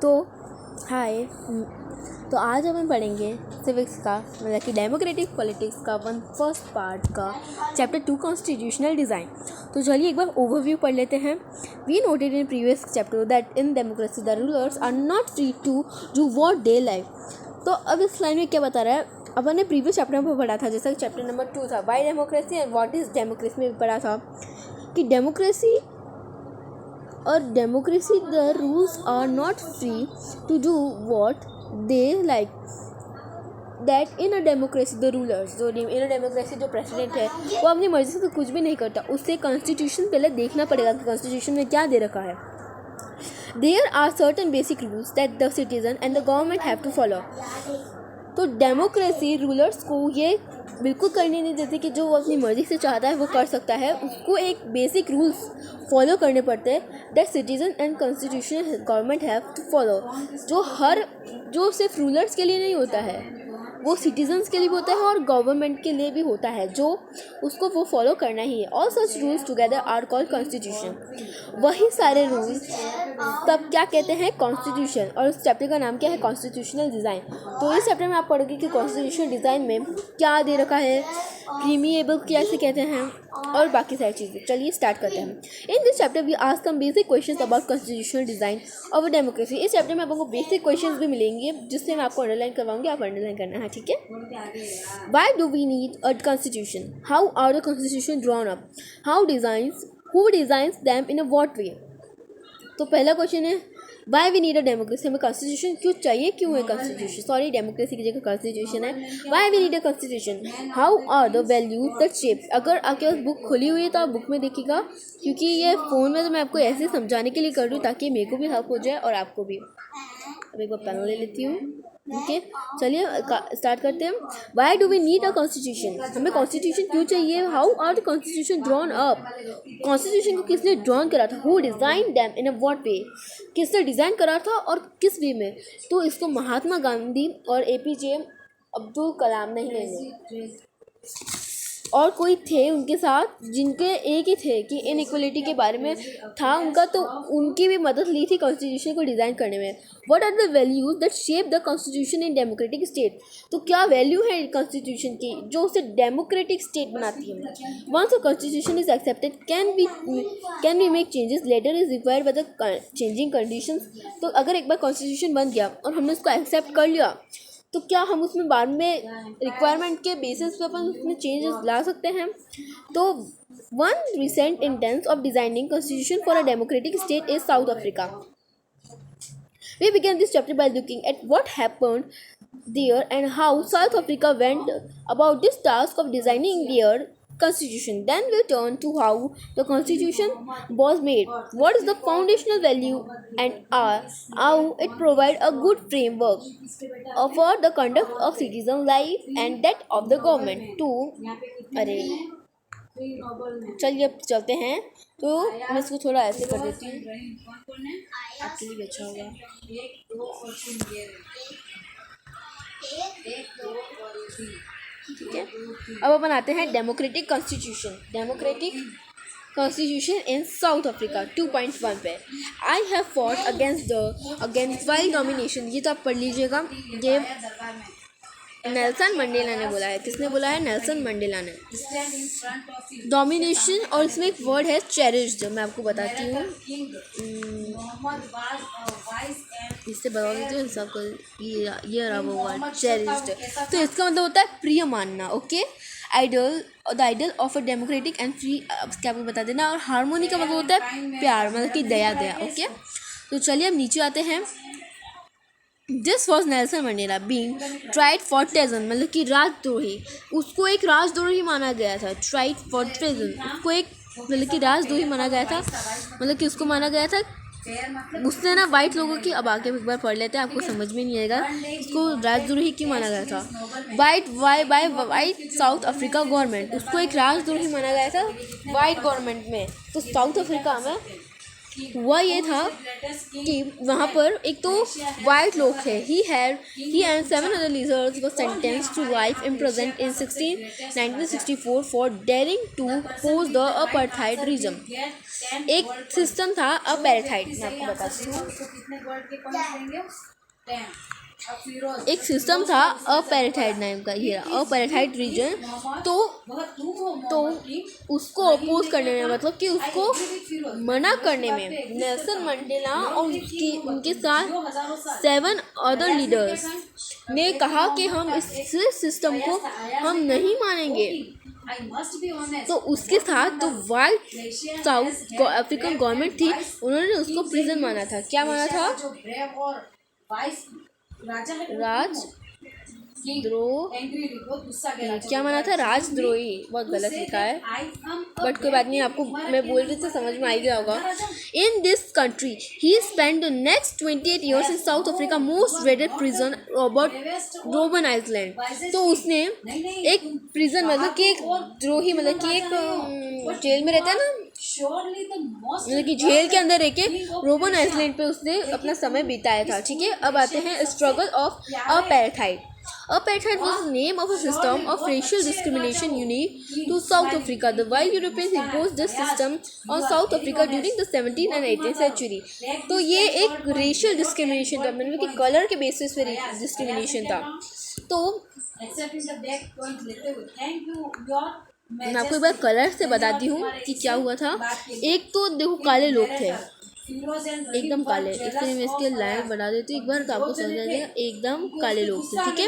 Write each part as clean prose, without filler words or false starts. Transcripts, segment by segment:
तो हाय तो आज हम पढ़ेंगे सिविक्स का मतलब कि डेमोक्रेटिक पॉलिटिक्स का फर्स्ट पार्ट का चैप्टर 2 कॉन्स्टिट्यूशनल डिज़ाइन। तो चलिए एक बार ओवरव्यू पढ़ लेते हैं। We noted in previous chapter that in democracy the rulers are not free to do what they like. तो अब इस लाइन में क्या बता रहा है, अपन ने प्रीवियस चैप्टर में पढ़ा था, जैसा कि चैप्टर नंबर 2 था why democracy and what is democracy में पढ़ा था कि democracy the rules are not free to do what they like. That in a democracy the rulers, जो इन अ डेमोक्रेसी जो प्रेसिडेंट है वो अपनी मर्जी से तो कुछ भी नहीं करता, उससे कॉन्स्टिट्यूशन पहले देखना पड़ेगा कि कॉन्स्टिट्यूशन में क्या दे रखा है। There are certain basic rules that the citizen and the government have to follow. तो डेमोक्रेसी रूलर्स को ये बिल्कुल करने नहीं देती कि जो वो अपनी मर्ज़ी से चाहता है वो कर सकता है, उसको एक बेसिक रूल्स फॉलो करने पड़ते हैं that citizen and constitutional government have to follow. जो सिर्फ रूलर्स के लिए नहीं होता है, वो सिटीजन्स के लिए भी होता है और गवर्नमेंट के लिए भी होता है, जो उसको वो फॉलो करना ही है। All such rules together are called constitution. वही सारे रूल्स तब क्या कहते हैं, कॉन्स्टिट्यूशन। और उस चैप्टर का नाम क्या है, कॉन्स्टिट्यूशनल डिज़ाइन। तो इस चैप्टर में आप पढ़ोगे कि कॉन्स्टिट्यूशनल डिज़ाइन में क्या दे रखा है, प्रीमिएबल कैसे कहते हैं और बाकी सारी चीज़ें। चलिए स्टार्ट करते हैं। In this chapter we ask some basic questions about constitutional design of democracy. इस चैप्टर में आपको बेसिक क्वेश्चंस भी मिलेंगे जिससे मैं आपको अंडरलाइन करवाऊंगी, आप अंडरलाइन करना है, ठीक है। Why do we need a constitution, how are the constitution drawn up, who designs them in a what way. तो पहला क्वेश्चन है why we need a democracy, हमें कॉन्स्टिट्यूशन क्यों चाहिए, क्यों है कॉन्स्टिट्यूशन, सॉरी डेमोक्रेसी की जगह कॉन्स्टिट्यूशन है। Why we need a constitution, how are the values that shape. अगर आपके पास बुक खुली हुई है तो आप बुक में देखिएगा, क्योंकि ये फ़ोन में तो मैं आपको ऐसे समझाने के लिए कर रही हूँ ताकि मेरे को भी हेल्प हो जाए और आपको भी। अब एक बार पेन ले लेती हूँ, ओके। चलिए स्टार्ट करते हैं। Why do we need a constitution, हमें कॉन्स्टिट्यूशन क्यों चाहिए। How are the constitution drawn up, constitution को किसने ड्रॉन करा था। Who design them in a what way, किसने डिज़ाइन करा था और किस वे में। तो इसको महात्मा गांधी और APJ अब्दुल कलाम नहीं लेंगे, और कोई थे उनके साथ जिनके एक ही थे कि इनइक्वलिटी के बारे में था उनका, तो उनकी भी मदद ली थी कॉन्स्टिट्यूशन को डिज़ाइन करने में। What are the values that shape the constitution in democratic state. तो क्या वैल्यू है कॉन्स्टिट्यूशन की जो उसे डेमोक्रेटिक स्टेट बनाती है। Once a constitution is accepted can we make changes later is required by the changing conditions. तो अगर एक बार कॉन्स्टिट्यूशन बन गया और हमने उसको एक्सेप्ट कर लिया तो क्या हम उसमें बाद में रिक्वायरमेंट के बेसिस पे अपन उसमें चेंजेस ला सकते हैं। तो one recent intense of designing constitution for a democratic state is south Africa. We began this chapter by looking at what happened there and how South Africa went about this task of designing their constitution. Then we turn to how the constitution was made, what is the foundational value, and how it provides a good framework for the conduct of citizen life and that of the government to अरे चलिए अब चलते हैं। तो मैं इसको थोड़ा ऐसे कर देती हूँ, आपके लिए अच्छा होगा। ठीक है, अब अपन आते हैं democratic constitution in South Africa 2.1 पे। I have fought against wild domination. ये तो आप पढ़ लीजिएगा, ये नेल्सन मंडेला ने बोला है। किसने बोला है, नेल्सन मंडेला ने। डोमिनेशन, और इसमें एक वर्ड है चेरिश्ड, मैं आपको बताती हूँ, इससे बता देती हूँ सबको, ये रहा वो वर्ड चेरिश्ड। तो इसका मतलब होता है प्रिय मानना, okay. Ideal, the ideal of a democratic and free, क्या आपको बता देना। और हारमोनी का मतलब होता है प्यार, मतलब कि दया, ओके। तो चलिए अब नीचे आते हैं। This was Nelson Mandela being tried for treason, मतलब कि राजद्रोही, उसको एक राजद्रोही माना गया था। ट्राइड फॉर ट्रेजन, उसको एक मतलब कि राजद्रोही माना गया था, मतलब कि उसको माना गया था, उसने ना वाइट लोगों की, अब आगे एक बार पढ़ लेते हैं, आपको समझ में नहीं आएगा उसको राजद्रोही क्यों माना गया था। वाइट साउथ अफ्रीका गवर्नमेंट, उसको एक राजद्रोही माना गया था वाइट गवर्नमेंट में। तो साउथ अफ्रीका में हुआ ये था कि वहाँ पर एक तो वाइट लोग थे, ही and 7 other lizards were sentenced to life imprisoned in 1964 for daring to oppose the apartheid regime. एक सिस्टम था अपेरेथाइड, मैं आपको बताती हूँ। एक सिस्टम था अपेरेथाइड नाम का, ये अपेरेथाइड रीजन। तो उसको अपोज करने में, मतलब कि उसको मना करने में नेल्सन मंडेला और उनके साथ 7 अदर लीडर्स ने कहा कि हम इस सिस्टम को हम नहीं मानेंगे। तो उसके साथ जो वाइट साउथ अफ्रीकन गवर्नमेंट थी, उन्होंने उसको प्रिजन माना था। क्या माना था? राजद्रोह, क्या माना था? राजद्रोही। बहुत गलत लिखा है, बट कोई बात नहीं, आपको मैं बोल रही थी समझ में आ गया होगा। In this country he spend the next 28 years in South Africa most raided prison Robben Island. तो उसने एक प्रिजन, मतलब कि एक द्रोही, मतलब कि एक जेल में रहता है ना, मतलब कि जेल के अंदर रह के रोबन आइलैंड पे उसने अपना समय बिताया था। ठीक है, अब आते हैं struggle of apartheid. Apartheid was the name of a system of racial discrimination unique to South Africa. The while Europeans imposed this system on South Africa during the 17th and 18th century. तो ये एक racial discrimination था, मतलब कि colour के basis पे discrimination था। तो मैं आपको एक बार कलर से बताती हूँ कि क्या हुआ था। एक तो देखो काले लोग थे, एकदम काले, इसलिए मैं इसके लाइन बना देती हूँ एक बार तो आपको समझ आ जाएगा। एकदम काले लोग थे, ठीक है।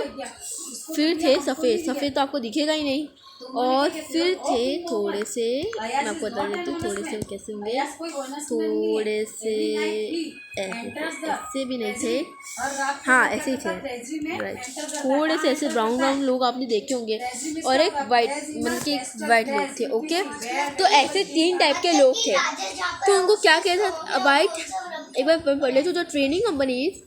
फिर थे सफ़ेद, सफ़ेद तो आपको दिखेगा ही नहीं। और फिर थे थोड़े से, मैं आपको बता देती हूँ थोड़े से कैसे होंगे, थोड़े से ऐसे भी नहीं थे, हाँ ऐसे ही थे, राइट। थोड़े से ऐसे ब्राउन ब्राउन लोग आपने देखे होंगे, और एक वाइट, मतलब कि एक वाइट लोग थे, ओके। तो ऐसे 3 टाइप के लोग थे। तो उनको क्या कहता था? वाइट, एक बार पढ़ लेते। The training companies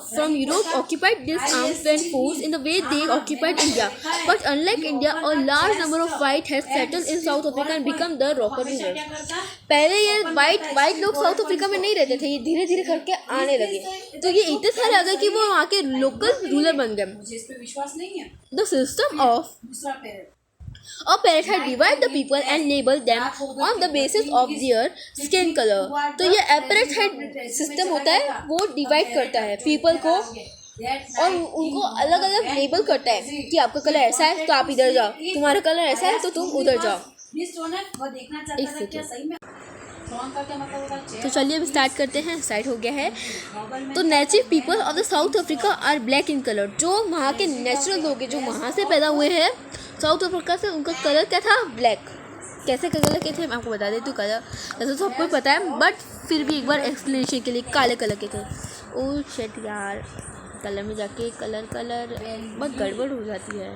from Europe occupied this armed force in the way they occupied India, but unlike India a large number of white has settled in South Africa and become the rocker rulers. पहले ये white लोग south Africa में नहीं रहते थे, ये धीरे धीरे करके आने लगे। तो ये इतने सारे आ गए कि वो वहाँ के लोकल रूलर बन गए। The system of Apartheid divide the people and label them on the basis of their skin color. तो ये apartheid सिस्टम होता है, वो डिवाइड करता है पीपल को और उनको अलग अलग लेबल करता है कि आपका कलर ऐसा है तो आप इधर जाओ, तुम्हारा कलर ऐसा है तो तुम उधर जाओ। एक सेकेंड, तो चलिए अब स्टार्ट करते हैं। स्टार्ट हो गया है। तो native people of the South Africa are black in colour. जो वहाँ के नेचुरल लोग हैं, जो वहाँ से पैदा हुए हैं साउथ अफ्रीका से, उनका कलर क्या था? ब्लैक। कैसे का कलर के थे मैं आपको बता देती हूँ। कलर वैसे तो सबको पता है, बट फिर भी एक बार एक्सप्लेनेशन के लिए काले कलर के थे। ओ शिट यार, कलर में जाके कलर बहुत गड़बड़ हो जाती है।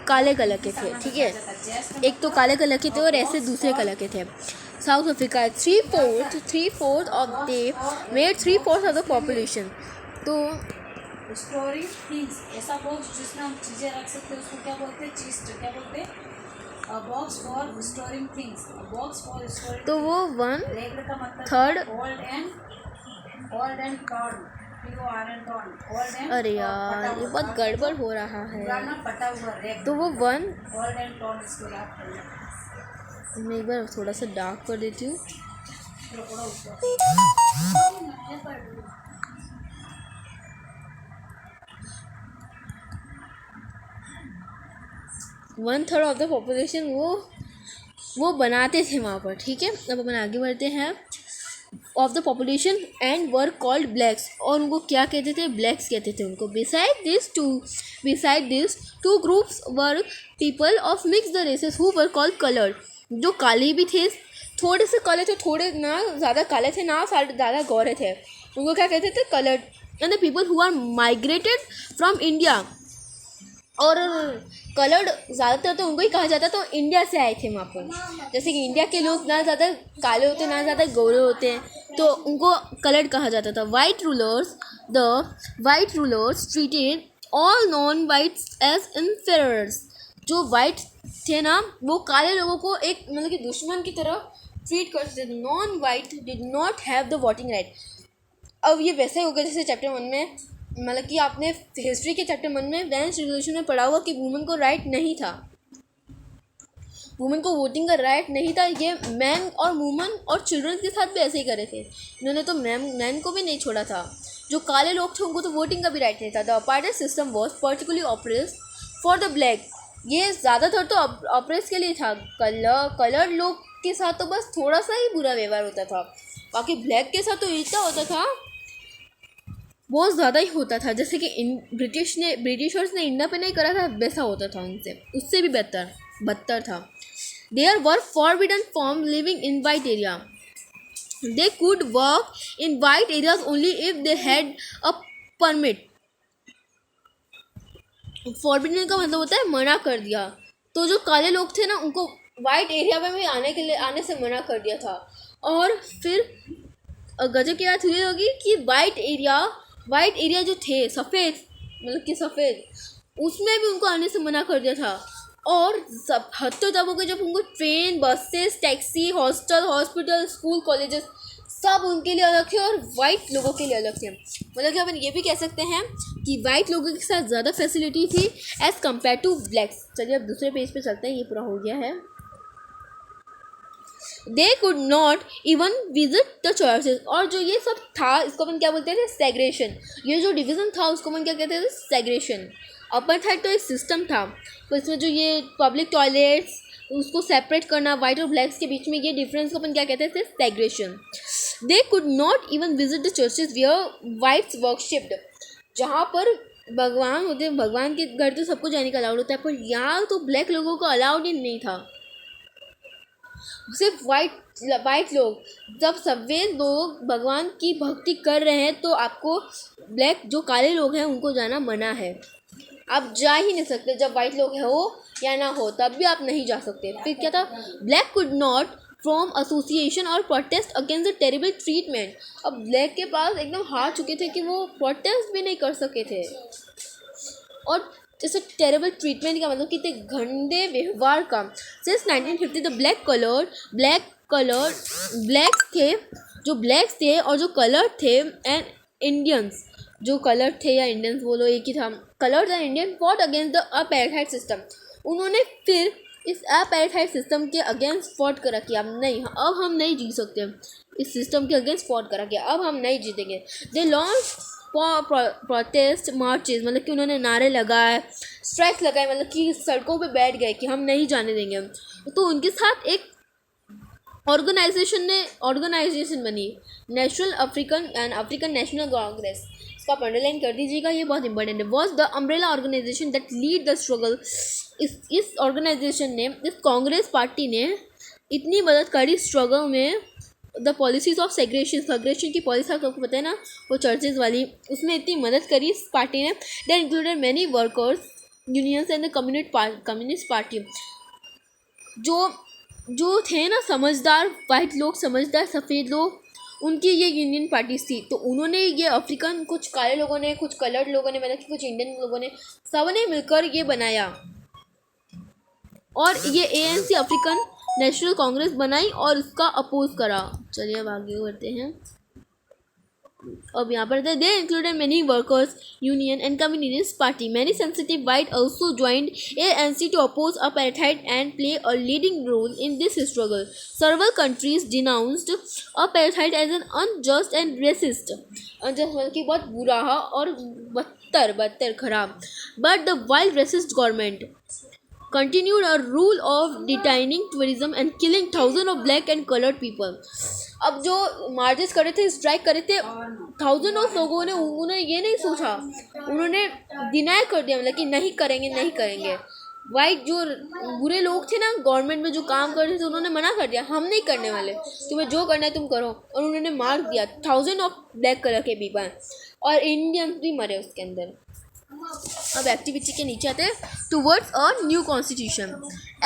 काले कलर के थे, ठीक है। एक तो काले कलर के थे और ऐसे दूसरे कलर के थे। South Africa 3/4 of they made 3/4 of the population. तो स्टोरिंग थिंग्स, ऐसा बॉक्स जिसमें हम चीज़ें रख सकते हैं उसको क्या बोलते हैं? चीस्ट। क्या बोलते हैं? Box for storing things. Box for storing. तो वो 1/3 ओल्ड एंड टॉर्न। अरे यार ये बहुत गड़बड़ हो रहा है। तो वो 1 ओल्ड एंड टॉर्न, इसको याद करना। मैं एक बार थोड़ा सा डार्क कर देती हूँ। 1/3 ऑफ द पॉपुलेशन वो बनाते थे वहाँ पर, ठीक है। अब अपन आगे बढ़ते हैं। Of the population and were called blacks, और उनको क्या कहते थे? ब्लैक्स कहते थे उनको। Beside this two groups were people of mix the races who were called coloured. जो काले भी थे, थोड़े से काले थे, थोड़े ना ज़्यादा काले थे ना ज़्यादा गोरे थे, उनको क्या कहते थे? Coloured. And the people who are migrated from India, और कलर्ड ज़्यादातर तो उनको ही कहा जाता, तो इंडिया से आए थे वहाँ पर। जैसे कि इंडिया के लोग ना ज़्यादा काले होते ना ज़्यादा गोरे होते हैं, तो उनको कलर्ड कहा जाता था। The white rulers treated all non whites as inferiors. जो वाइट थे ना, वो काले लोगों को एक मतलब कि दुश्मन की तरह ट्रीट करते थे. Non white did not have the voting right. अब ये वैसे हो गया जैसे चैप्टर 1 में, मतलब कि आपने हिस्ट्री के चैप्टर 1 में वेंस रेजोल्यूशन में पढ़ा हुआ कि वुमेन को राइट नहीं था, वुमेन को वोटिंग का राइट नहीं था. ये मैन और वुमेन और चिल्ड्रन के साथ भी ऐसे ही करे थे. इन्होंने तो मैन को भी नहीं छोड़ा था. जो काले लोग थे उनको तो वोटिंग का भी राइट नहीं था. The apartment system was particularly oppress for the black. ये ज़्यादातर तो ऑपरेस के लिए था. कलर्ड लोग के साथ तो बस थोड़ा सा ही बुरा व्यवहार होता था, बाकी ब्लैक के साथ तो इतना होता था, बहुत ज़्यादा ही होता था. जैसे कि ब्रिटिशर्स ने इंडिया पे नहीं करा था वैसा होता था उनसे, उससे भी बदतर था. There were forbidden from living in white area. They could work in white areas only if they had a permit. Forbidden का मतलब होता है मना कर दिया. तो जो काले लोग थे ना उनको वाइट एरिया में भी आने से मना कर दिया था. और फिर गजब की बात हुई होगी कि वाइट एरिया जो थे सफ़ेद, मतलब कि सफ़ेद, उसमें भी उनको आने से मना कर दिया था. और सब हद तो तब हो गई जब उनको train, buses, taxi, hostel, hospital, school, colleges सब उनके लिए अलग थे और वाइट लोगों के लिए अलग थे. मतलब कि अपन ये भी कह सकते हैं कि वाइट लोगों के साथ ज़्यादा फैसिलिटी थी एज़ कम्पेयर टू ब्लैक्स. चलिए अब दूसरे पेज पे चलते हैं, ये पूरा हो गया है. दे could not even visit the churches. और जो ये सब था इसको अपन क्या बोलते थे, सेग्रेशन. ये जो डिवीज़न था उसको अपन क्या कहते थे, सेग्रेशन. अपार्थाइड तो एक सिस्टम था, तो इसमें जो ये पब्लिक टॉयलेट्स उसको सेपरेट करना वाइट और ब्लैक्स के बीच में, ये डिफरेंस को अपन क्या कहते थे, segregation. They could not even visit the churches where whites worshipped. जहाँ पर भगवान होते हैं, भगवान के घर तो सबको जाने का अलाउड होता है, पर यहाँ तो ब्लैक लोगों को अलाउड ही नहीं था. सिर्फ वाइट लोग. जब सफ़ेद लोग भगवान की भक्ति कर रहे हैं तो आपको ब्लैक जो काले लोग हैं उनको जाना मना है. आप जा ही नहीं सकते. जब वाइट लोग हो या ना हो तब भी आप नहीं जा सकते. फिर क्या था, black could not from association और protest against the terrible treatment. अब ब्लैक के पास एकदम हार चुके थे कि वो प्रोटेस्ट भी नहीं कर सके थे. और जैसे टेरिबल ट्रीटमेंट का मतलब कि इतने गंदे व्यवहार का. सिंस 1950 द ब्लैक्स थे और जो कलर्ड थे एंड इंडियंस, जो कलर्ड थे या इंडियंस बोलो एक ही था, coloured and Indian fought against the apartheid system. उन्होंने फिर इस अपेर्थाइड सिस्टम के अगेंस्ट फॉट करा कि अब हम नहीं जी सकते. इस सिस्टम के अगेंस्ट फॉट करा कि अब हम नहीं जीतेंगे. दे लॉन्च प्रोटेस्ट मार्चेस, मतलब कि उन्होंने नारे लगाए, स्ट्राइक्स लगाए, मतलब कि सड़कों पे बैठ गए कि हम नहीं जाने देंगे. तो उनके साथ एक ऑर्गेनाइजेशन बनी, नेशनल अफ्रीकन नेशनल कांग्रेस. इसको आप अंडरलाइन कर दीजिएगा, ये बहुत इंपॉर्टेंट है. Was the umbrella organisation that lead the struggle. इस ऑर्गेनाइजेशन ने, इस कांग्रेस पार्टी ने इतनी मदद करी स्ट्रगल में. द पॉलिसीज ऑफ सेग्रेशन की पॉलिसी आपको पता है ना, वो चर्चेज वाली, उसमें इतनी मदद करी इस पार्टी ने. That included many workers unions and the communist party. जो थे ना समझदार वाइट लोग, समझदार सफ़ेद लोग, उनकी ये यूनियन पार्टीज थी. तो उन्होंने ये अफ्रीकन, कुछ काले लोगों ने, कुछ कलर्ड लोगों ने, मतलब कि कुछ इंडियन लोगों ने, सब ने मिलकर ये बनाया और ये ANC अफ्रीकन नेशनल कांग्रेस बनाई और इसका अपोज करा. चलिए अब आगे बढ़ते हैं. अब यहाँ पर they included many workers union and communist party. Many sensitive white also joined ANC to oppose apartheid and play a leading role in this struggle. Several countries denounced apartheid as an unjust and racist. Unjust मतलब कि बहुत बुरा और बदतर खराब. But the while racist government continued a rule of detaining tourism and killing thousands of black and colored people. अब जो marches करे थे, स्ट्राइक करे थे, थाउजेंड ऑफ लोगों ने, उन्होंने ये नहीं सोचा, उन्होंने डिनाई कर दिया, मतलब कि नहीं करेंगे. वाइट जो बुरे लोग थे ना गवर्नमेंट में जो काम कर रहे थे, उन्होंने मना कर दिया, हम नहीं करने वाले, तुम्हें जो करना है तुम करो. और उन्होंने मार दिया थाउजेंड ऑफ ब्लैक कलर के पीपल, और इंडियंस भी मरे उसके अंदर. अब एक्टिविटी के नीचे आते हैं. Towards a new constitution.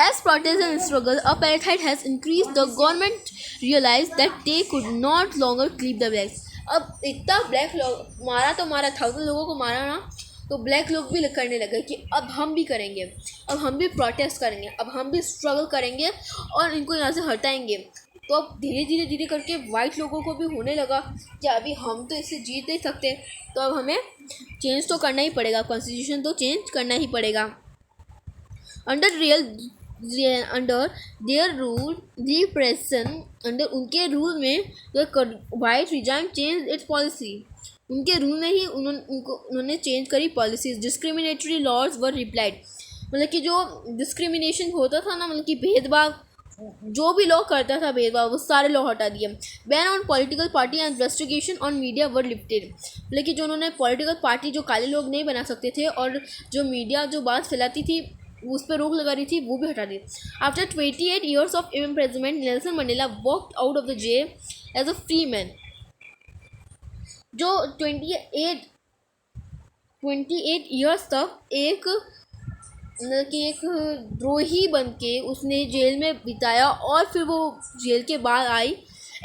As protest and struggle apartheid has increase, the government realise that they could not longer keep the blacks. अब इतना ब्लैक लोग मारा, थाउजेंड लोगों को मारा ना, तो ब्लैक लोग भी करने लगे कि अब हम भी करेंगे, अब हम भी प्रोटेस्ट करेंगे, अब हम भी स्ट्रगल करेंगे और इनको यहाँ से हटाएंगे। तो अब धीरे करके वाइट लोगों को भी होने लगा कि अभी हम तो इससे जीत नहीं सकते, तो अब हमें चेंज तो करना ही पड़ेगा, कॉन्स्टिट्यूशन तो चेंज करना ही पड़ेगा। Under their rule repression, under उनके रूल में white regime change its policy, उनके रूल में ही उन्होंने चेंज करी policies. Discriminatory laws were repealed, मतलब कि जो डिस्क्रिमिनेशन होता था ना, मतलब कि भेदभाव, जो भी लॉ करता था भेदभाव, वो सारे लॉ हटा दिए। Ban on political party and investigation on media were lifted, मतलब कि जो उन्होंने पॉलिटिकल पार्टी जो काले लोग नहीं बना सकते थे और जो मीडिया जो बात फैलाती थी उस पर रोक लगा रही थी, वो भी हटा दी। After 28 years of imprisonment Nelson Mandela walked out of the jail as a free man. जो 28 years तक एक मतलब कि एक द्रोही बन के उसने जेल में बिताया और फिर वो जेल के बाद आई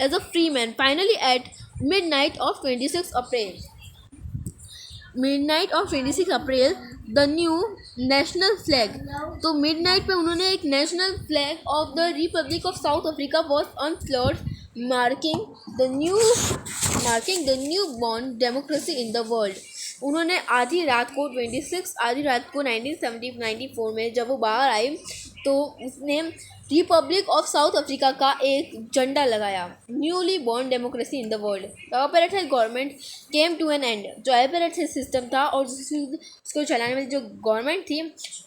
as a free man. Finally at midnight of 26 April the new national flag, तो मिडनाइट पे उन्होंने एक national flag of the republic of South Africa was unfurled, marking the new born democracy in the world. उन्होंने आधी रात को 1994 में जब वो बाहर आए तो उसने रिपब्लिक ऑफ साउथ अफ्रीका का एक झंडा लगाया, newly born democracy in the world. The apartheid government came to an end, जो अपेरेटाइड सिस्टम था और उसको चलाने वाली जो गवर्नमेंट थी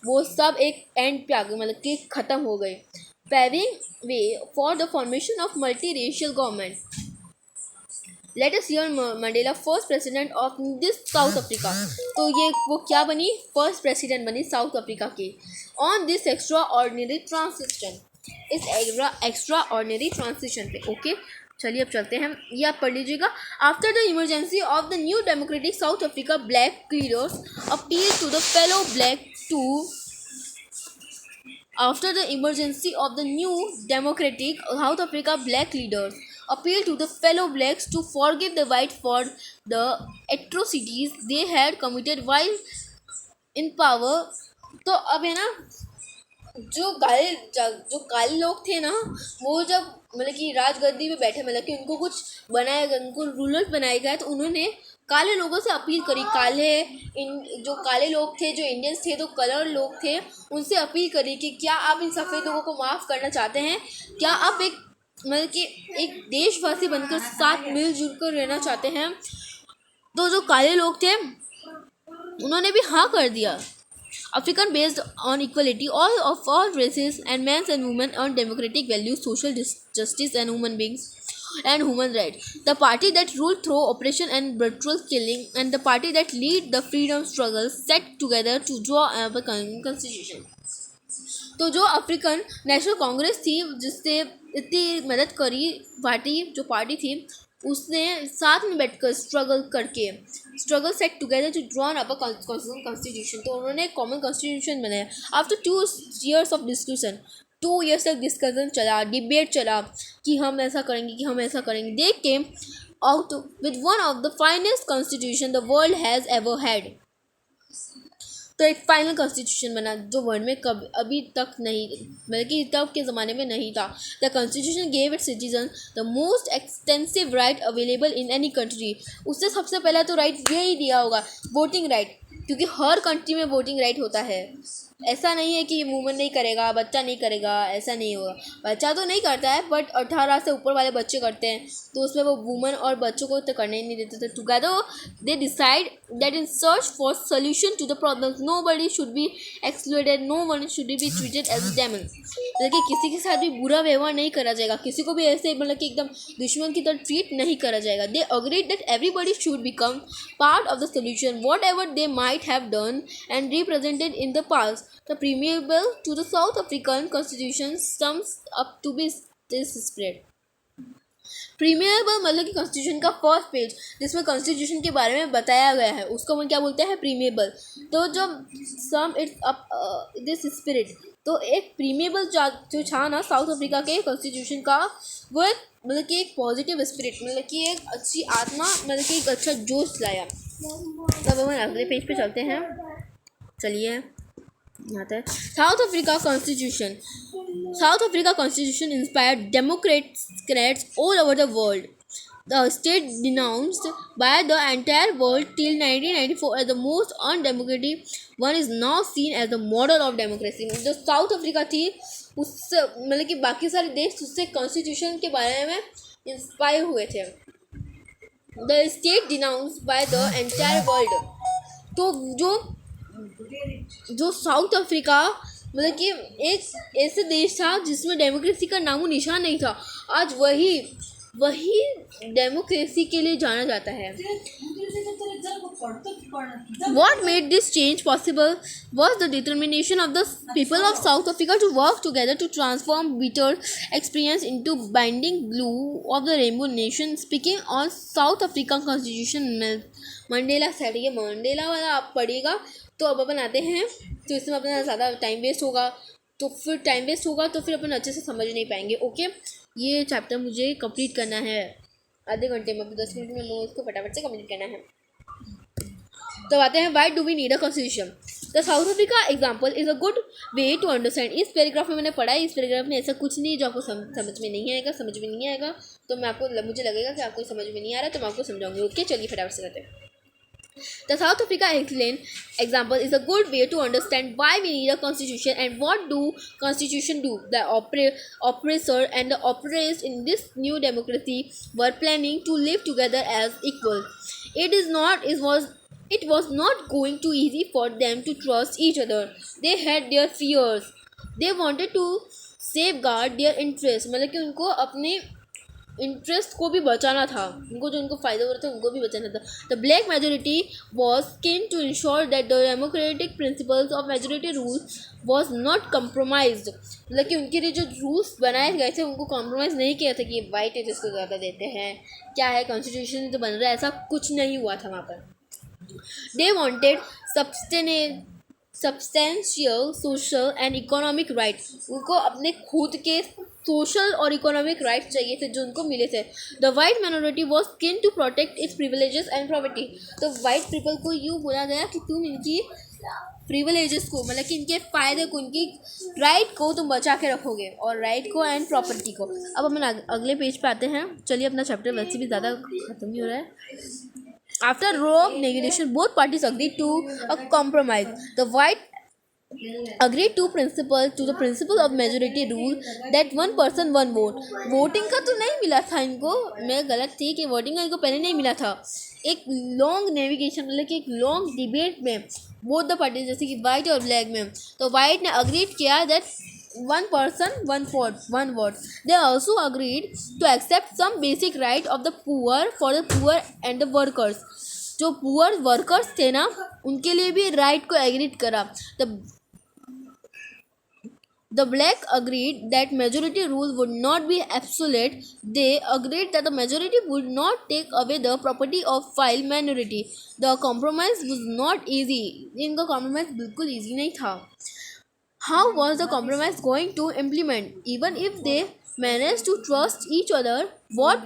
वो सब एक एंड पे आ गई, मतलब कि ख़त्म हो गई। Paving way for the formation of multi racial government. Let us hear Mandela first president of this South Africa, तो ये वो क्या बनी, फर्स्ट प्रेसिडेंट बनी साउथ अफ्रीका की। On this extraordinary transition, इस एक्स्ट्रा ऑर्डिनरी ट्रांसिशन पे। Okay चलिए अब चलते हैं, ये आप पढ़ लीजिएगा। After the emergency of the new democratic South Africa black leaders appeal to the fellow black to After the emergency of the new democratic South Africa, black leaders appealed to the fellow blacks to forgive the white for the atrocities they had committed while in power। तो अब है ना जो काले लोग थे ना, वो जब मतलब कि राजगद्दी पे बैठे, मतलब कि उनको कुछ बनाया गया, उनको रूलर्स बनाया गया, तो उन्होंने काले लोगों से अपील करी, जो काले लोग थे, जो इंडियंस थे, तो कलर लोग थे, उनसे अपील करी कि क्या आप इन सफ़ेद लोगों को माफ़ करना चाहते हैं, क्या आप एक मतलब कि एक देशवासी बनकर साथ मिलजुल कर रहना चाहते हैं। तो जो काले लोग थे उन्होंने भी हाँ कर दिया। African based on equality of all races and men and women on democratic values, social justice and human beings and human rights. The party that ruled through oppression and brutal killing and the party that lead the freedom struggle set together to draw up a constitution। तो जो African national Congress थी जिससे इतनी मदद करी जो party थी, उसने साथ में बैठकर struggle set together to drawn up a constitution. तो उन्होंने एक कॉमन कॉन्स्टिट्यूशन बनाया। After 2 years of discussion, 2 years तक डिस्कशन चला, डिबेट चला कि हम ऐसा करेंगे, they came out with one of the finest constitution the world has ever had. तो एक फाइनल कॉन्स्टिट्यूशन बना जो वर्ल्ड में कभी अभी तक नहीं, मतलब कि तब के ज़माने में नहीं था। The constitution gave it's citizen the most extensive right available in any country. उससे सबसे पहला तो राइट यही दिया होगा, वोटिंग राइट, क्योंकि हर कंट्री में वोटिंग राइट होता है। ऐसा नहीं है कि वुमन नहीं करेगा, बच्चा नहीं करेगा, ऐसा नहीं होगा। बच्चा तो नहीं करता है बट 18 से ऊपर वाले बच्चे करते हैं, तो उसमें वो वुमन और बच्चों को तो करने ही नहीं देते थे। Together they decide that in search for solution to the problems nobody should be excluded, no one should be treated as a demon. मतलब कि किसी के साथ भी बुरा व्यवहार नहीं करा जाएगा, किसी को भी ऐसे मतलब कि एकदम दुश्मन की तरह ट्रीट नहीं करा जाएगा। They agreed that everybody should become part of the solution what ever they might have done and represented in the past. The preamble to the South African Constitution sums up to be this spread। प्रीमिएबल मतलब कि constitution का first page जिसमें constitution के बारे में बताया गया है उसको हम क्या बोलते हैं, प्रीमिएबल। तो जो सम इट्स अप दिस स्पिरिट, तो एक प्रीमिएबल जो था ना साउथ अफ्रीका के कॉन्स्टिट्यूशन का, वो एक मतलब कि एक पॉजिटिव स्पिरिट, मतलब कि एक अच्छी आत्मा, मतलब कि एक अच्छा जोश लाया। तब हम अगले पेज पे चलते हैं। चलिए आता है south Africa constitution. South Africa constitution inspired Democrats all over the world. The state denounced by the entire world till 1994 as the most undemocratic one is now seen as the model of democracy. जो south Africa थी उससे मतलब कि बाकी सारे देश उससे constitution के बारे में इंस्पायर हुए थे. The state denounced by the entire world. तो जो साउथ अफ्रीका मतलब कि एक ऐसे देश था जिसमें डेमोक्रेसी का नामो निशान नहीं था, आज वही डेमोक्रेसी के लिए जाना जाता है. What made this change possible was the determination of the people of South Africa to work together to transform bitter experience into binding glue of the rainbow nation. Speaking on South African Constitution, Mandela set, ये Mandela वाला आप पढ़िएगा तो अब अपन आते हैं, तो इसमें अपना ज़्यादा टाइम वेस्ट होगा, तो फिर अपन अच्छे से समझ नहीं पाएंगे. ओके, ये चैप्टर मुझे कंप्लीट करना है आधे घंटे में, 10 मिनट में मुझे उसको फटाफट से कंप्लीट करना है. तो आते हैं why do we need a constitution. The South Africa example is a good way to understand. इस पैराग्राफ में मैंने पढ़ा है, इस पैराग्राफ में ऐसा कुछ नहीं जो आपको समझ में नहीं आएगा, तो मुझे लगेगा कि आपको समझ में नहीं आ रहा, तो मैं आपको समझाऊंगी. ओके, चलिए फटाफट से करते हैं. The South Africa example is a good way to understand why we need a constitution and what do constitution do. The oppressor and the oppressed in this new democracy were planning to live together as equals. It was not going to easy for them to trust each other. They had their fears. They wanted to safeguard their interests. मतलब कि उनको अपने interest को भी बचाना था, उनको जो उनको फ़ायदा हो रहा था उनको भी बचाना था. The black majority was keen to ensure that the democratic principles of majority rule was not compromised. मतलब कि उनके लिए जो रूल्स बनाए गए थे उनको कॉम्प्रोमाइज़ नहीं किया था कि वाइट है जिसको ज़्यादा देते हैं, क्या है कॉन्स्टिट्यूशन तो बन रहा है, ऐसा कुछ नहीं हुआ था वहाँ पर. They wanted substantial social and economic rights. उनको अपने खुद के सोशल और इकोनॉमिक राइट्स चाहिए थे जो उनको मिले थे. The white minority was keen to protect its privileges and property. तो वाइट पीपल को यूँ बोला गया कि तुम इनकी प्रिविलेजेस को, मतलब कि इनके फ़ायदे को, इनकी राइट को तुम बचा के रखोगे, और राइट को एंड प्रॉपर्टी को. अब हम अगले पेज पे आते हैं. चलिए, अपना चैप्टर वैसे भी ज़्यादा ख़त्म ही हो रहा है. After rough negotiation, both parties agreed to a compromise. The white agreed to the principle of majority rule, that one person one vote. Voting का तो नहीं मिला था इनको, मैं गलत थी कि वोटिंग का इनको पहले नहीं मिला था. एक लॉन्ग नेविगेशन, मतलब कि एक लॉन्ग डिबेट में बोथ द पार्टीज, जैसे कि वाइट और ब्लैक में, तो वाइट ने अग्रीड किया that one person one vote. They also agreed to accept some basic right of the poor for the poor and the workers. जो poor workers थे ना उनके लिए भी राइट को एग्रीड करा. The black agreed that majority rule would not be absolute. They agreed that the majority would not take away the property of while minority. The compromise was not easy. इनका compromise बिल्कुल easy नहीं था. How was the compromise going to implement? Even if they managed to trust each other, what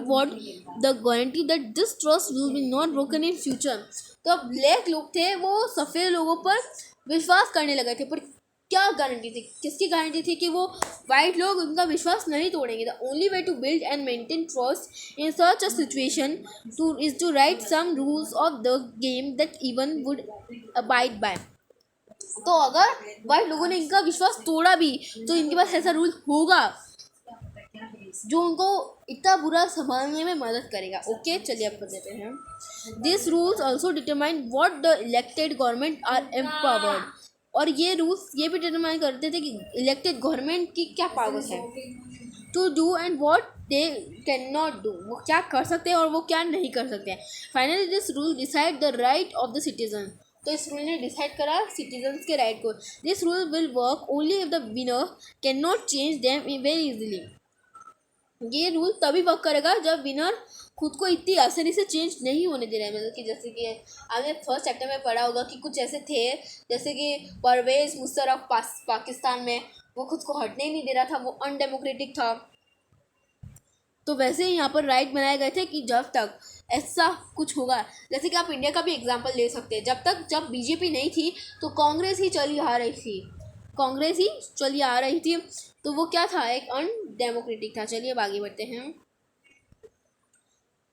the guarantee that this trust will be not broken in future? तो black लोग थे वो सफ़ेद लोगों पर विश्वास करने लगे थे, पर क्या गारंटी थी, किसकी गारंटी थी कि वो वाइट लोग उनका विश्वास नहीं तोड़ेंगे. The only way to build and maintain trust in such a situation is to write some rules of the game that even would abide by. तो अगर वाइट लोगों ने इनका विश्वास तोड़ा भी तो इनके पास ऐसा रूल होगा जो उनको इतना बुरा संभालने में मदद करेगा. ओके, चलिए अब देते हैं. This rules also determine what the elected government are empowered. और ये रूल्स ये भी डिटरमाइन करते थे कि इलेक्टेड गवर्नमेंट की क्या पावर्स है to do and what they can not do. वो क्या कर सकते हैं और वो क्या नहीं कर सकते हैं. Finally this rule decide the right of the citizen. तो इस रूल ने डिसाइड करा सिटीजन्स के राइट को. This rule will work only if the winner can not change them very easily. ये रूल तभी वर्क करेगा जब विनर खुद को इतनी आसानी से चेंज नहीं होने दे रहा है. मतलब कि जैसे कि आपने फर्स्ट चैप्टर में पढ़ा होगा कि कुछ ऐसे थे जैसे कि परवेज़ मुशर्रफ पाकिस्तान में, वो खुद को हटने ही नहीं दे रहा था, वो अनडेमोक्रेटिक था। तो वैसे ही यहाँ पर राइट बनाए गए थे कि जब तक ऐसा कुछ होगा, जैसे कि आप इंडिया का भी एग्जांपल ले सकते हैं, जब बीजेपी नहीं थी तो कांग्रेस ही चली आ रही थी, कांग्रेस ही चली आ रही थी, तो वो क्या था, एक अनडेमोक्रेटिक था। चलिए अब आगे बढ़ते हैं।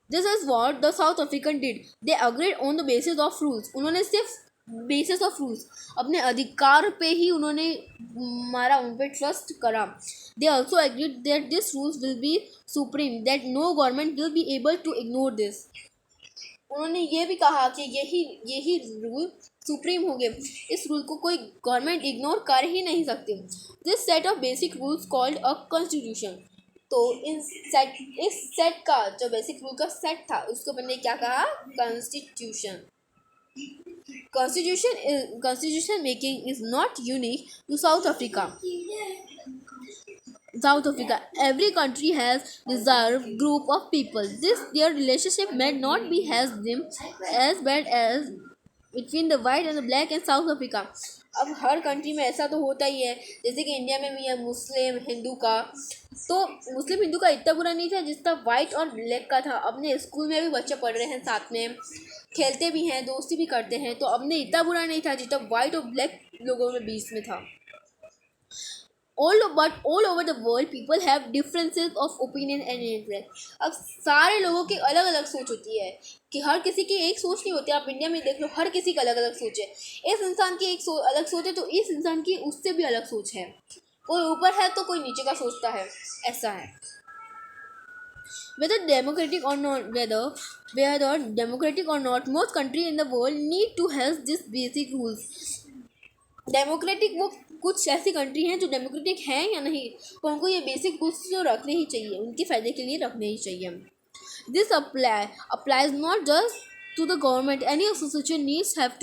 This is what the south African did, they agreed on the basis of rules. उन्होंने सिर्फ बेसिस ऑफ रूल्स, अपने अधिकार पे ही उन्होंने मारा, उन पे ट्रस्ट करा। They also agreed that this rules will be supreme, that no government will be able to ignore this. उन्होंने ये भी कहा कि यही रूल सुप्रीम होंगे, इस रूल को कोई गवर्नमेंट इग्नोर कर ही नहीं सकती। This set of basic rules called a constitution. तो इस सेट का जो बेसिक रूल का सेट था उसको मैंने क्या कहा, constitution. Constitution making is not unique to South Africa. Every country has reserved group of people. Their relationship may not be as bad as between the white and the black and South Africa. अब हर country में ऐसा तो होता ही है, जैसे कि India में भी है मुस्लिम हिंदू का, तो मुस्लिम हिंदू का इतना बुरा नहीं था जितना वाइट और ब्लैक का था। अपने स्कूल में भी बच्चे पढ़ रहे हैं, साथ में खेलते भी हैं, दोस्ती भी करते हैं, तो अपने इतना बुरा नहीं था जितना वाइट और ब्लैक लोगों में बीच में था। all over the world people have differences of opinion and interest. अब सारे लोगों की अलग अलग सोच होती है, कि हर किसी की एक सोच नहीं होती। आप इंडिया में देख लो, हर किसी का अलग अलग सोच है। इस इंसान की एक अलग सोच है तो इस इंसान की उससे भी अलग सोच है, कोई ऊपर है तो कोई नीचे का सोचता है, ऐसा है। whether democratic or not, most countries in the world need to have these basic rules. Democratic, वो कुछ ऐसी कंट्री हैं जो डेमोक्रेटिक हैं या नहीं, पर उनको ये बेसिक रूल्स तो रखने ही चाहिए, उनके फ़ायदे के लिए रखने ही चाहिए। This applies not just to the government. Any association needs have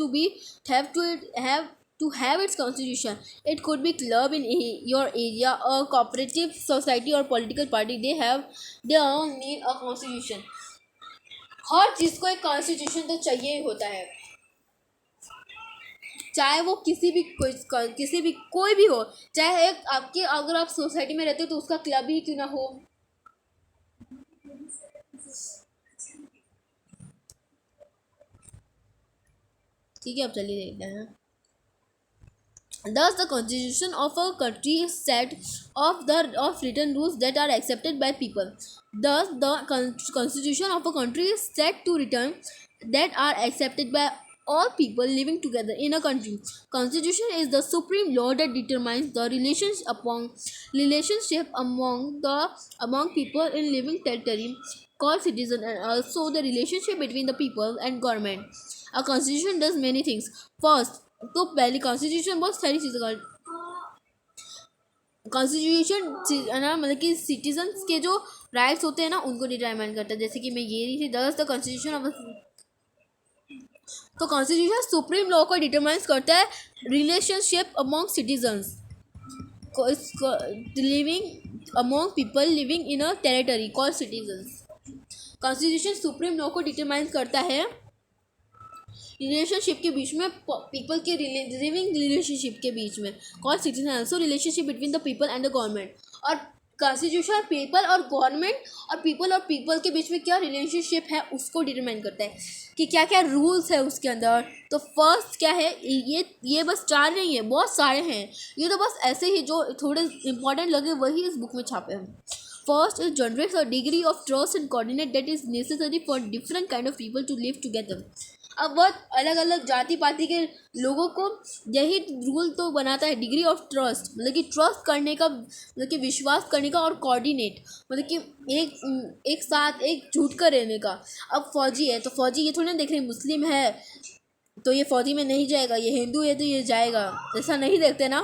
to have its constitution. It could be club in your area, a cooperative society or political party. They all need a constitution. हर चीज़ को एक constitution तो चाहिए ही होता है, चाहे वो किसी भी कोई भी हो, चाहे एक आपके अगर आप सोसाइटी में रहते हो तो उसका क्लब ही क्यों ना हो। ठीक है, अब चलिए देखते हैं। Thus, the constitution of a country is set of written rules that are accepted by people. Thus, the constitution of a country is set to written that are accepted by all people living together in a country. Constitution is the supreme law that determines the relationship among people in living territory called citizen, and also the relationship between the people and government. A constitution does many things. First, तो पहले constitution बहुत सारी चीज़ें का constitution है ना, मतलब कि सिटीजन्स के जो राइट्स होते हैं ना उनको डिटरमाइन करता है। जैसे कि मैं ये रही थी द कॉन्स्टिट्यूशन ऑफ, तो कॉन्स्टिट्यूशन सुप्रीम लॉ को डिटरमाइंस करता है relationship among citizens living among people living in a territory called citizens. Constitution supreme law को डिटरमाइंस करता है रिलेशनशिप के बीच में, पीपल के लिविंग रिलेशनशिप के बीच में, called citizen, also relationship between the people and the government. और कॉन्स्टिट्यूशन पीपल और गवर्नमेंट और पीपल के बीच में क्या रिलेशनशिप है उसको डिटरमाइन करता है कि क्या क्या रूल्स है उसके अंदर। तो फर्स्ट क्या है, ये बस 4 नहीं है, बहुत सारे हैं, ये तो बस ऐसे ही जो थोड़े इंपॉर्टेंट लगे वही इस बुक में छापे हैं। First is generates a degree of trust and coordinate that is necessary for different kind of people to live together. अब बहुत अलग अलग जाति पाति के लोगों को यही रूल तो बनाता है डिग्री ऑफ ट्रस्ट, मतलब कि ट्रस्ट करने का, मतलब कि विश्वास करने का, और कोऑर्डिनेट मतलब कि एक साथ एकजुट कर रहने का। अब फौजी है तो फौजी ये थोड़ी ना देख रहे मुस्लिम है तो ये फौजी में नहीं जाएगा, ये हिंदू है तो ये जाएगा, ऐसा नहीं देखते ना।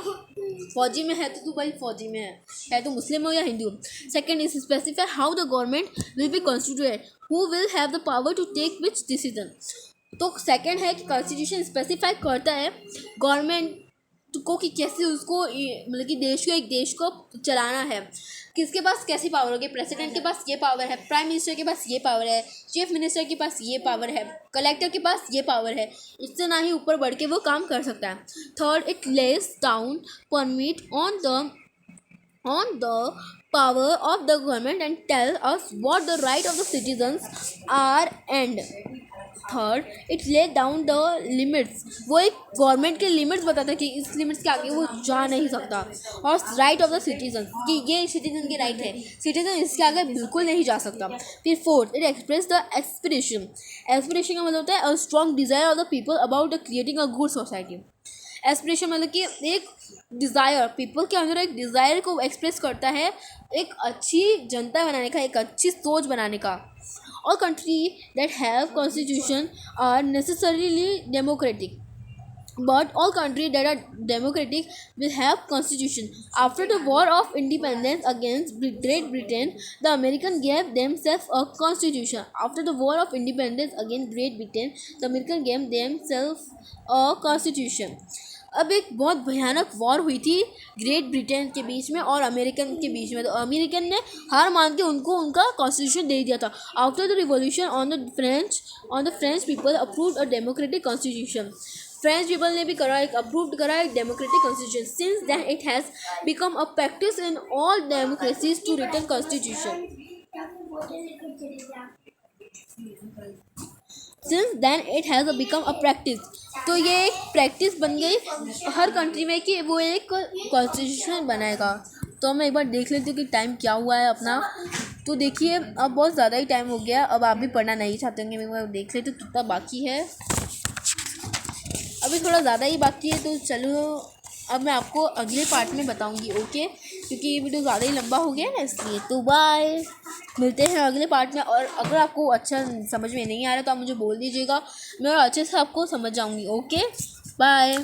फौजी में है तो तू भाई फौजी में है तो मुस्लिम हो या Hindu. Second is specify how the government will be constituted, who will have the power to take which decision. तो सेकंड है कि कॉन्स्टिट्यूशन स्पेसिफाई करता है गवर्नमेंट को कि कैसे उसको मतलब कि देश को चलाना है, किसके पास कैसी पावर होगी। प्रेसिडेंट के पास ये पावर है, प्राइम मिनिस्टर के पास ये पावर है, चीफ मिनिस्टर के पास ये पावर है, कलेक्टर के पास ये पावर है, इससे ना ही ऊपर बढ़ के वो काम कर सकता है। Third, it less down permit on the on the power of the government and tell us what the right of the citizens are. And third, it lay down the limits, वो एक गवर्नमेंट के limits बताता है कि इस limits के आगे वो जा नहीं सकता. और राइट ऑफ द सिटीजन, कि ये सिटीजन के राइट है, सिटीजन इसके आगे बिल्कुल नहीं जा सकता. फिर fourth, it express the aspiration. Aspiration का मतलब होता है a strong desire of the people about the creating a good society. Aspiration मतलब कि एक डिज़ायर, पीपल के अंदर एक डिज़ायर को एक्सप्रेस करता है एक अच्छी जनता बनाने का, एक अच्छी सोच बनाने का. All countries that have constitution are necessarily democratic, but all countries that are democratic will have constitution. After the war of independence against Great Britain, the Americans gave themselves a constitution. After the war of independence against Great Britain, the Americans gave themselves a constitution. अब एक बहुत भयानक war हुई थी great Britain के बीच में और American के बीच में. तो अमेरिकन ने हार मान के उनको उनका कॉन्स्टिट्यूशन दे दिया था. After the revolution on the French people approved a democratic constitution. French people ने भी अप्रूव्ड करा एक democratic constitution. Since then it has become a practice in all democracies to return constitution. Since then it has become a practice. तो ये एक practice बन गई हर country में कि वो एक कॉन्स्टिट्यूशन बनाएगा. तो मैं एक बार देख लेती हूँ कि टाइम क्या हुआ है अपना. तो देखिए अब बहुत ज़्यादा ही टाइम हो गया. अब आप भी पढ़ना नहीं चाहते होंगे, मैं देख लेती हूँ कितना बाकी है. अभी थोड़ा ज़्यादा ही बाकी है. तो चलो अब मैं आपको अगले पार्ट में बताऊँगी, ओके, क्योंकि ये वीडियो ज़्यादा ही लंबा हो गया ना इसलिए. तो बाय, मिलते हैं अगले पार्ट में. और अगर आपको अच्छा समझ में नहीं आ रहा तो आप मुझे बोल दीजिएगा, मैं और अच्छे से आपको समझ जाऊँगी. Okay, bye.